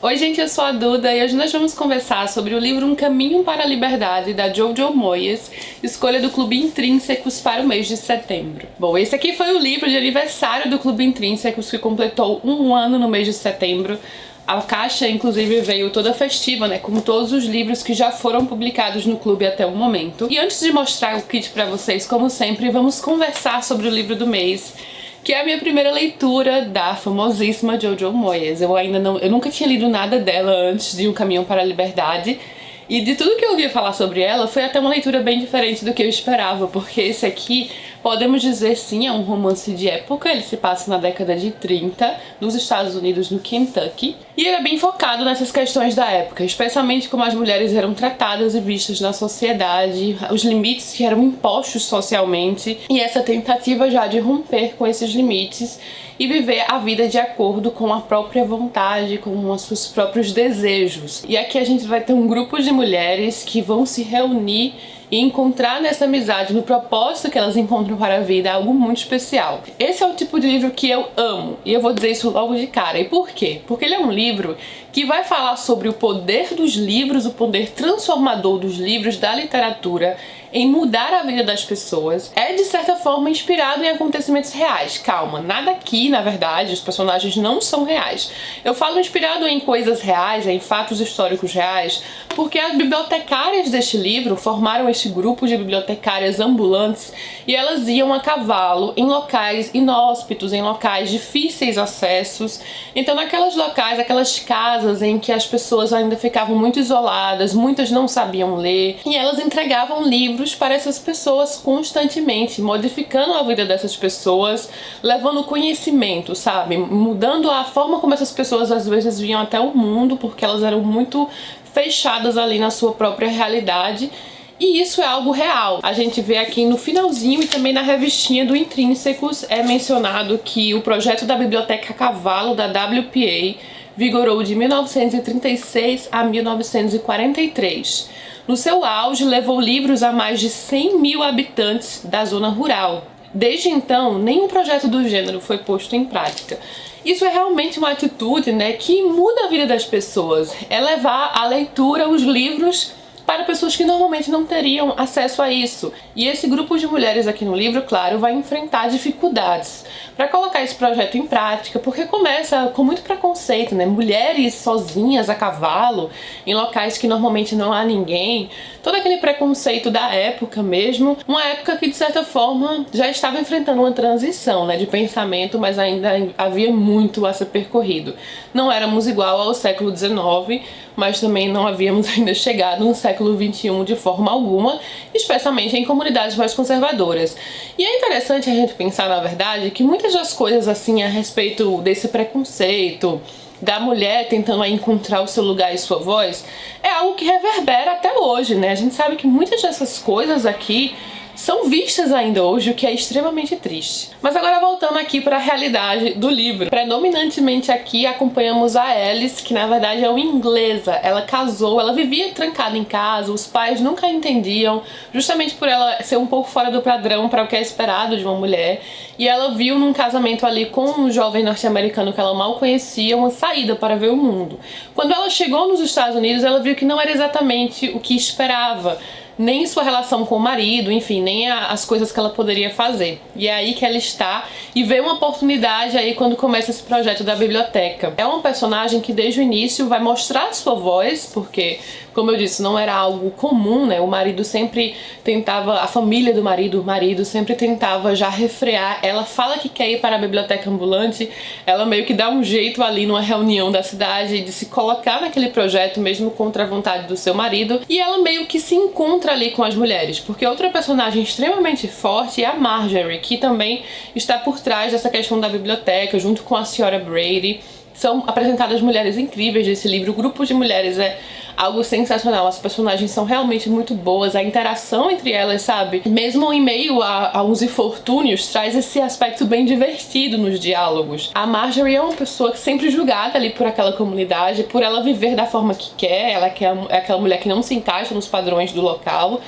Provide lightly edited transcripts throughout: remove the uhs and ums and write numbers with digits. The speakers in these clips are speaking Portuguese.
Oi gente, eu sou a Duda e hoje nós vamos conversar sobre o livro Um Caminho para a Liberdade, da Jojo Moyes, escolha do Clube Intrínsecos para o mês de setembro. Bom, esse aqui foi o livro de aniversário do Clube Intrínsecos, que completou um ano no mês de setembro. A caixa, inclusive, veio toda festiva, né, como todos os livros que já foram publicados no clube até o momento. E antes de mostrar o kit pra vocês, como sempre, vamos conversar sobre o livro do mês, que é a minha primeira leitura da famosíssima Jojo Moyes. Eu nunca tinha lido nada dela antes de Um Caminho para a Liberdade, e de tudo que eu ouvia falar sobre ela, foi até uma leitura bem diferente do que eu esperava, porque esse aqui, podemos dizer sim, é um romance de época. Ele se passa na década de 30, nos Estados Unidos, no Kentucky, e ele é bem focado nessas questões da época, especialmente como as mulheres eram tratadas e vistas na sociedade, os limites que eram impostos socialmente, e essa tentativa já de romper com esses limites e viver a vida de acordo com a própria vontade, com os seus próprios desejos. E aqui a gente vai ter um grupo de mulheres que vão se reunir e encontrar nessa amizade, no propósito que elas encontram para a vida, algo muito especial. Esse é o tipo de livro que eu amo, e eu vou dizer isso logo de cara. E por quê? Porque ele é um livro que vai falar sobre o poder dos livros, o poder transformador dos livros, da literatura, em mudar a vida das pessoas. É, de certa forma, inspirado em acontecimentos reais. Calma, nada aqui, na verdade, os personagens não são reais. Eu falo inspirado em coisas reais, em fatos históricos reais, porque as bibliotecárias deste livro formaram este grupo de bibliotecárias ambulantes, e elas iam a cavalo em locais inóspitos, em locais difíceis acessos. Então, naqueles locais, aquelas casas em que as pessoas ainda ficavam muito isoladas, muitas não sabiam ler, e elas entregavam livros para essas pessoas constantemente, modificando a vida dessas pessoas, levando conhecimento, sabe? Mudando a forma como essas pessoas às vezes vinham até o mundo, porque elas eram muito fechadas ali na sua própria realidade. E isso é algo real. A gente vê aqui no finalzinho e também na revistinha do Intrínsecos é mencionado que o projeto da Biblioteca Cavalo da WPA vigorou de 1936 a 1943. No seu auge, levou livros a mais de 100 mil habitantes da zona rural. Desde então, nenhum projeto do gênero foi posto em prática. Isso é realmente uma atitude, né, que muda a vida das pessoas. É levar a leitura, os livros, para pessoas que normalmente não teriam acesso a isso. E esse grupo de mulheres aqui no livro, claro, vai enfrentar dificuldades para colocar esse projeto em prática, porque começa com muito preconceito, né? Mulheres sozinhas a cavalo, em locais que normalmente não há ninguém. Todo aquele preconceito da época mesmo, uma época que de certa forma já estava enfrentando uma transição, né, de pensamento, mas ainda havia muito a ser percorrido. Não éramos igual ao século XIX, mas também não havíamos ainda chegado no século XXI de forma alguma, especialmente em comunidades mais conservadoras. E é interessante a gente pensar, na verdade, que muitas das coisas assim a respeito desse preconceito, da mulher tentando encontrar o seu lugar e sua voz, é algo que reverbera até hoje, né? A gente sabe que muitas dessas coisas aqui são vistas ainda hoje, o que é extremamente triste. Mas agora voltando aqui para a realidade do livro. Predominantemente aqui acompanhamos a Alice, que na verdade é uma inglesa. Ela casou, ela vivia trancada em casa, os pais nunca a entendiam, justamente por ela ser um pouco fora do padrão para o que é esperado de uma mulher. E ela viu num casamento ali com um jovem norte-americano que ela mal conhecia uma saída para ver o mundo. Quando ela chegou nos Estados Unidos, ela viu que não era exatamente o que esperava, nem sua relação com o marido, enfim, nem as coisas que ela poderia fazer. E é aí que ela está e vê uma oportunidade aí quando começa esse projeto da biblioteca. É uma personagem que desde o início vai mostrar sua voz, porque, como eu disse, não era algo comum, né? O marido sempre tentava, a família do marido, o marido sempre tentava já refrear. Ela fala que quer ir para a biblioteca ambulante, ela meio que dá um jeito ali numa reunião da cidade de se colocar naquele projeto, mesmo contra a vontade do seu marido, e ela meio que se encontra ali com as mulheres, porque outra personagem extremamente forte é a Marjorie, que também está por trás dessa questão da biblioteca, junto com a senhora Brady. São apresentadas mulheres incríveis desse livro, o grupo de mulheres é algo sensacional, as personagens são realmente muito boas, a interação entre elas, sabe? Mesmo em meio a uns infortúnios, traz esse aspecto bem divertido nos diálogos. A Marjorie é uma pessoa que sempre julgada ali por aquela comunidade, por ela viver da forma que quer, ela é aquela mulher que não se encaixa nos padrões do local,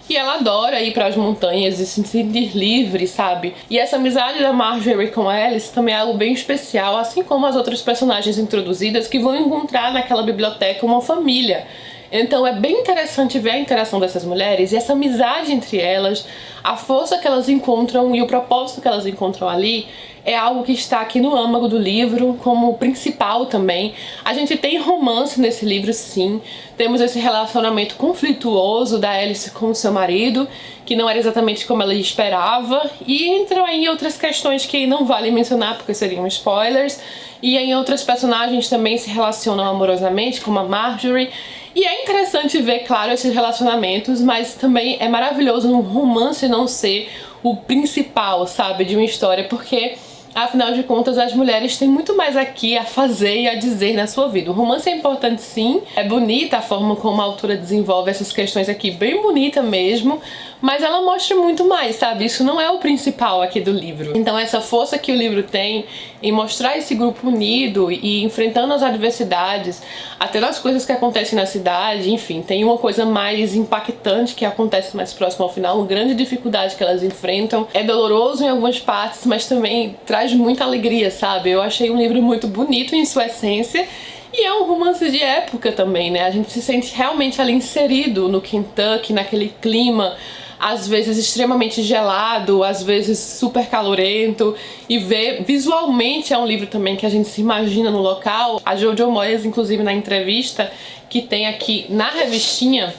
e ela adora ir para as montanhas e se sentir livre, sabe? E essa amizade da Marjorie com a Alice também é algo bem especial, assim como as outras personagens introduzidas que vão encontrar naquela biblioteca uma família. Então é bem interessante ver a interação dessas mulheres e essa amizade entre elas, a força que elas encontram e o propósito que elas encontram ali é algo que está aqui no âmago do livro como principal também. A gente tem romance nesse livro, sim. Temos esse relacionamento conflituoso da Alice com o seu marido, que não era exatamente como ela esperava, e entram aí outras questões que não vale mencionar porque seriam spoilers, e em outras personagens também se relacionam amorosamente, como a Marjorie. E é interessante ver, claro, esses relacionamentos, mas também é maravilhoso um romance não ser o principal, sabe, de uma história, porque afinal de contas, as mulheres têm muito mais aqui a fazer e a dizer na sua vida. O romance é importante, sim. É bonita a forma como a autora desenvolve essas questões aqui, bem bonita mesmo. Mas ela mostra muito mais, sabe? Isso não é o principal aqui do livro. Então essa força que o livro tem em mostrar esse grupo unido e enfrentando as adversidades, até nas coisas que acontecem na cidade, enfim, tem uma coisa mais impactante que acontece mais próximo ao final, uma grande dificuldade que elas enfrentam. É doloroso em algumas partes, mas também traz muita alegria, sabe? Eu achei um livro muito bonito em sua essência. E é um romance de época também, né? A gente se sente realmente ali inserido no Kentucky, naquele clima, às vezes extremamente gelado, às vezes super calorento, e ver visualmente é um livro também que a gente se imagina no local. A Jojo Moyes, inclusive, na entrevista que tem aqui na revistinha,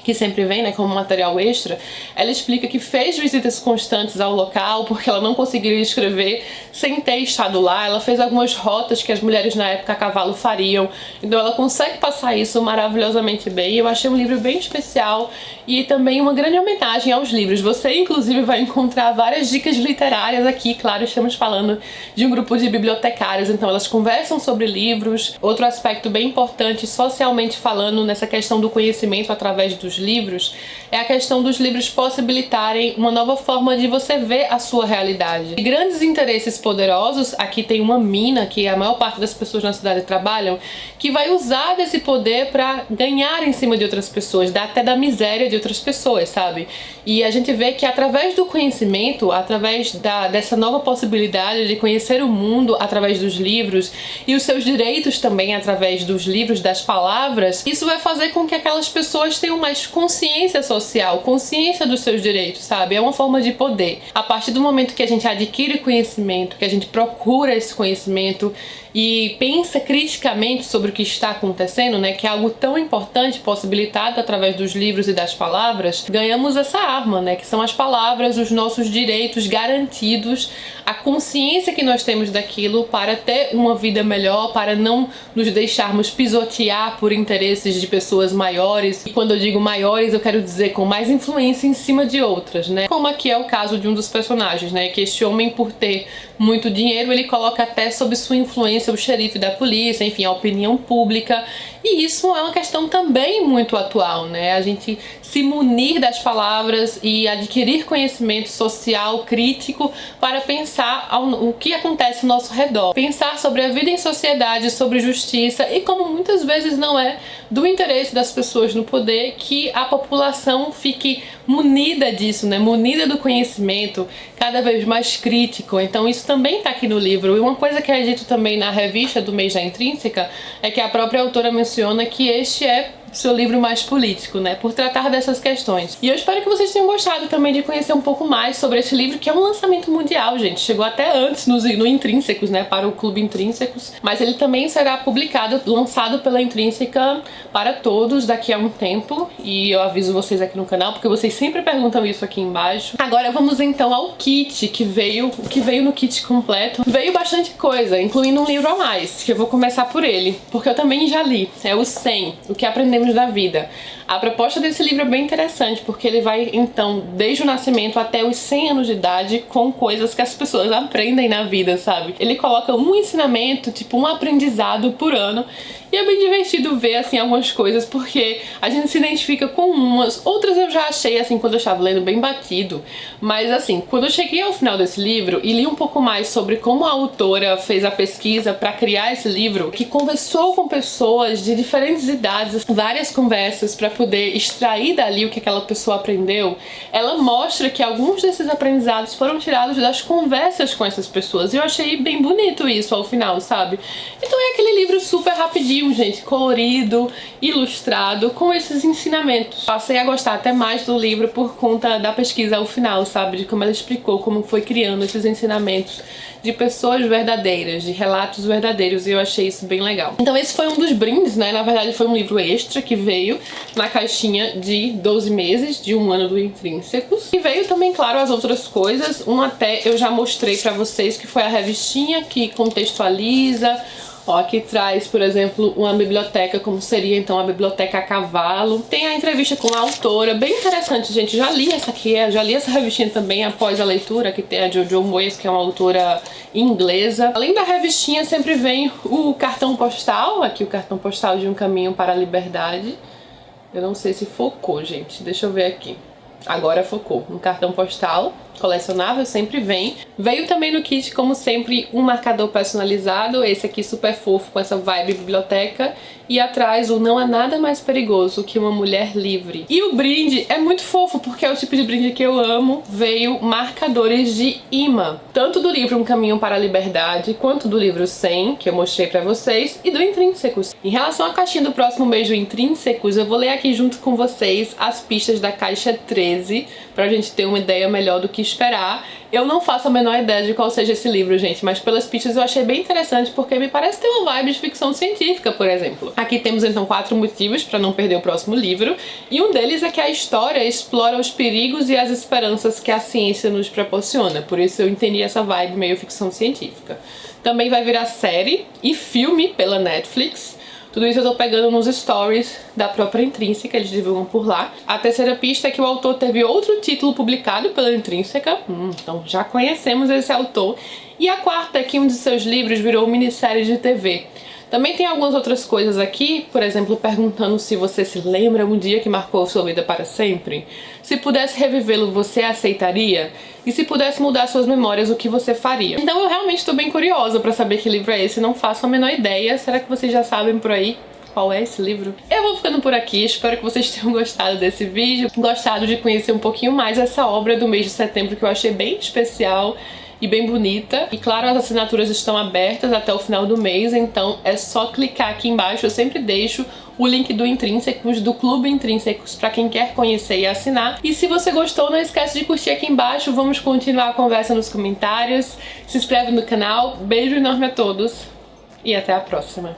que sempre vem, né, como material extra, ela explica que fez visitas constantes ao local porque ela não conseguiria escrever sem ter estado lá. Ela fez algumas rotas que as mulheres na época a cavalo fariam, então ela consegue passar isso maravilhosamente bem. Eu achei um livro bem especial e também uma grande homenagem aos livros. Você, inclusive, vai encontrar várias dicas literárias aqui. Claro, estamos falando de um grupo de bibliotecárias, então elas conversam sobre livros. Outro aspecto bem importante, socialmente falando, nessa questão do conhecimento através dos livros, é a questão dos livros possibilitarem uma nova forma de você ver a sua realidade. E grandes interesses poderosos, aqui tem uma mina que a maior parte das pessoas na cidade trabalham, que vai usar desse poder para ganhar em cima de outras pessoas, até da miséria de outras pessoas, sabe? E a gente vê que através do conhecimento, através dessa nova possibilidade de conhecer o mundo através dos livros e os seus direitos também através dos livros, das palavras, isso vai fazer com que aquelas pessoas tenham mais consciência social, consciência dos seus direitos, sabe? É uma forma de poder. A partir do momento que a gente adquire conhecimento, que a gente procura esse conhecimento e pensa criticamente sobre o que está acontecendo, né, que é algo tão importante, possibilitado através dos livros e das palavras, ganhamos essa arma, né, que são as palavras, os nossos direitos garantidos, a consciência que nós temos daquilo para ter uma vida melhor, para não nos deixarmos pisotear por interesses de pessoas maiores. E quando eu digo maiores, eu quero dizer com mais influência em cima de outras, né? Como aqui é o caso de um dos personagens, né, que este homem, por ter muito dinheiro, ele coloca até sob sua influência o xerife da polícia, enfim, a opinião pública. E isso é uma questão também muito atual, né? A gente se munir das palavras e adquirir conhecimento social crítico para pensar o que acontece ao nosso redor. Pensar sobre a vida em sociedade, sobre justiça e como muitas vezes não é do interesse das pessoas no poder que a população fique munida disso, né? Munida do conhecimento, cada vez mais crítico. Então isso também está aqui no livro. E uma coisa que é dito também na revista do mês da Intrínseca é que a própria autora menciona que este é seu livro mais político, né, por tratar dessas questões. E eu espero que vocês tenham gostado também de conhecer um pouco mais sobre esse livro, que é um lançamento mundial, gente. Chegou até antes no Intrínsecos, né, para o Clube Intrínsecos, mas ele também será publicado, lançado pela Intrínseca para todos daqui a um tempo, e eu aviso vocês aqui no canal, porque vocês sempre perguntam isso aqui embaixo. Agora vamos então ao kit que veio no kit completo. Veio bastante coisa, incluindo um livro a mais, que eu vou começar por ele, porque eu também já li. É o 100, o que aprendemos da vida. A proposta desse livro é bem interessante, porque ele vai, então, desde o nascimento até os 100 anos de idade, com coisas que as pessoas aprendem na vida, sabe? Ele coloca um ensinamento, tipo um aprendizado por ano, e é bem divertido ver, assim, algumas coisas, porque a gente se identifica com umas, outras eu já achei, assim, quando eu estava lendo, bem batido, mas, assim, quando eu cheguei ao final desse livro e li um pouco mais sobre como a autora fez a pesquisa para criar esse livro, que conversou com pessoas de diferentes idades, várias várias conversas para poder extrair dali o que aquela pessoa aprendeu, ela mostra que alguns desses aprendizados foram tirados das conversas com essas pessoas. E eu achei bem bonito isso ao final, sabe? Então é aquele livro super rapidinho, gente, colorido, ilustrado, com esses ensinamentos. Passei a gostar até mais do livro por conta da pesquisa ao final, sabe? De como ela explicou como foi criando esses ensinamentos de pessoas verdadeiras, de relatos verdadeiros, e eu achei isso bem legal. Então esse foi um dos brindes, né? Na verdade foi um livro extra que veio na caixinha de 12 meses, de um ano do Intrínsecos. E veio também, claro, as outras coisas. Um até eu já mostrei pra vocês, que foi a revistinha que contextualiza. Ó, aqui traz, por exemplo, uma biblioteca, como seria então a biblioteca a cavalo. Tem a entrevista com a autora, bem interessante, gente. Já li essa aqui, já li essa revistinha também após a leitura, que tem a Jojo Moyes, que é uma autora inglesa. Além da revistinha, sempre vem o cartão postal, aqui o cartão postal de Um Caminho para a Liberdade. Eu não sei se focou, gente, deixa eu ver aqui. Agora focou. Um cartão postal colecionável sempre vem. Veio também no kit, como sempre, um marcador personalizado. Esse aqui super fofo, com essa vibe biblioteca. E atrás o Não Há Nada Mais Perigoso Que Uma Mulher Livre. E o brinde é muito fofo, porque é o tipo de brinde que eu amo. Veio marcadores de imã. Tanto do livro Um Caminho para a Liberdade, quanto do livro 100, que eu mostrei pra vocês, e do Intrínsecos. Em relação à caixinha do próximo mês do Intrínsecos, eu vou ler aqui junto com vocês as pistas da caixa 13, pra gente ter uma ideia melhor do que esperar. Eu não faço a menor ideia de qual seja esse livro, gente, mas pelas pistas eu achei bem interessante, porque me parece ter uma vibe de ficção científica, por exemplo. Aqui temos então 4 motivos para não perder o próximo livro, e um deles é que a história explora os perigos e as esperanças que a ciência nos proporciona, por isso eu entendi essa vibe meio ficção científica. Também vai virar série e filme pela Netflix. Tudo isso eu tô pegando nos stories da própria Intrínseca, eles divulgam por lá. A terceira pista é que o autor teve outro título publicado pela Intrínseca, então já conhecemos esse autor. E a quarta é que um de seus livros virou minissérie de TV. Também tem algumas outras coisas aqui, por exemplo, perguntando se você se lembra um dia que marcou sua vida para sempre. Se pudesse revivê-lo, você aceitaria? E se pudesse mudar suas memórias, o que você faria? Então eu realmente estou bem curiosa para saber que livro é esse, não faço a menor ideia. Será que vocês já sabem por aí qual é esse livro? Eu vou ficando por aqui, espero que vocês tenham gostado desse vídeo, gostado de conhecer um pouquinho mais essa obra do mês de setembro, que eu achei bem especial e bem bonita. E claro, as assinaturas estão abertas até o final do mês, então é só clicar aqui embaixo. Eu sempre deixo o link do Intrínsecos, do Clube Intrínsecos, para quem quer conhecer e assinar. E se você gostou, não esquece de curtir aqui embaixo. Vamos continuar a conversa nos comentários. Se inscreve no canal. Beijo enorme a todos e até a próxima.